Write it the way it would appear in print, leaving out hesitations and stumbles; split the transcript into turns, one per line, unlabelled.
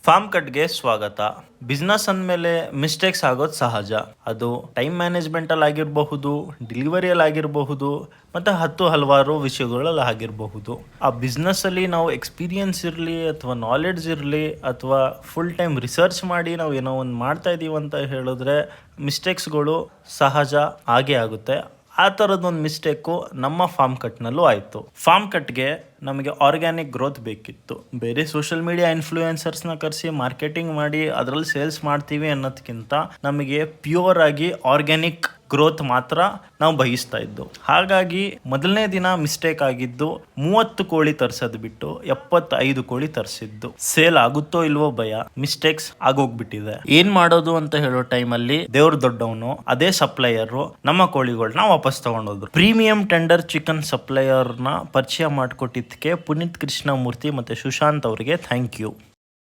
Form ಕಟ್ಗೆ ಸ್ವಾಗತ. Business ಅಂದಮೇಲೆ ಮಿಸ್ಟೇಕ್ಸ್ ಆಗೋದು ಸಹಜ. ಅದು ಟೈಮ್ ಮ್ಯಾನೇಜ್ಮೆಂಟಲ್ಲಿ ಆಗಿರಬಹುದು, ಡೆಲಿವರಿಯಲ್ಲಿ ಆಗಿರಬಹುದು, ಮತ್ತು ಹಲವಾರು ವಿಷಯಗಳಲ್ಲಿ ಆಗಿರಬಹುದು. ಆ ಬಿಸ್ನೆಸ್ಸಲ್ಲಿ ನಾವು ಎಕ್ಸ್ಪೀರಿಯನ್ಸ್ ಇರಲಿ ಅಥವಾ ನಾಲೆಡ್ಜ್ ಇರಲಿ ಅಥವಾ ಫುಲ್ ಟೈಮ್ ರಿಸರ್ಚ್ ಮಾಡಿ ನಾವು ಏನೋ ಒಂದು ಮಾಡ್ತಾ ಇದ್ದೀವಿ ಅಂತ ಹೇಳಿದ್ರೆ ಮಿಸ್ಟೇಕ್ಸ್ಗಳು ಸಹಜ ಆಗೇ ಆಗುತ್ತೆ. ಆ ಥರದ್ದೊಂದು ಮಿಸ್ಟೇಕು ನಮ್ಮ ಫಾರ್ಮ್ ಕಟ್ನಲ್ಲೂ ಆಯಿತು. ಫಾರ್ಮ್ ಕಟ್ಗೆ ನಮಗೆ ಆರ್ಗ್ಯಾನಿಕ್ ಗ್ರೋತ್ ಬೇಕಿತ್ತು. ಬೇರೆ ಸೋಷಿಯಲ್ ಮೀಡಿಯಾ ಇನ್ಫ್ಲೂಯೆನ್ಸರ್ಸ್ನ ಕರೆಸಿ ಮಾರ್ಕೆಟಿಂಗ್ ಮಾಡಿ ಅದರಲ್ಲಿ ಸೇಲ್ಸ್ ಮಾಡ್ತೀವಿ ಅನ್ನೋದಕ್ಕಿಂತ ನಮಗೆ ಪ್ಯೂರ್ ಆಗಿ ಆರ್ಗ್ಯಾನಿಕ್ ಗ್ರೋತ್ ಮಾತ್ರ ನಾವು ಬಯಸ್ತಾ ಇದ್ದು. ಹಾಗಾಗಿ ಮೊದಲನೇ ದಿನ ಮಿಸ್ಟೇಕ್ ಆಗಿದ್ದು 30 ಕೋಳಿ ತರಿಸೋದು ಬಿಟ್ಟು 75 ಕೋಳಿ ತರಿಸಿದ್ದು. ಸೇಲ್ ಆಗುತ್ತೋ ಇಲ್ವೋ ಭಯ, ಮಿಸ್ಟೇಕ್ಸ್ ಆಗೋಗ್ಬಿಟ್ಟಿದೆ. ಏನ್ ಮಾಡೋದು ಅಂತ ಹೇಳೋ ಟೈಮಲ್ಲಿ ದೇವ್ರ ದೊಡ್ಡವನು, ಅದೇ ಸಪ್ಲೈಯರು ನಮ್ಮ ಕೋಳಿಗಳನ್ನ ವಾಪಸ್ ತಗೊಂಡೋದ್ರು. ಪ್ರೀಮಿಯಂ ಟೆಂಡರ್ ಚಿಕನ್ ಸಪ್ಲೈಯರ್ನ ಪರಿಚಯ ಮಾಡಿಕೊಟ್ಟಿದ್ದಕ್ಕೆ ಪುನೀತ್ ಕೃಷ್ಣಮೂರ್ತಿ ಮತ್ತೆ ಸುಶಾಂತ್ ಅವರಿಗೆ ಥ್ಯಾಂಕ್ ಯು.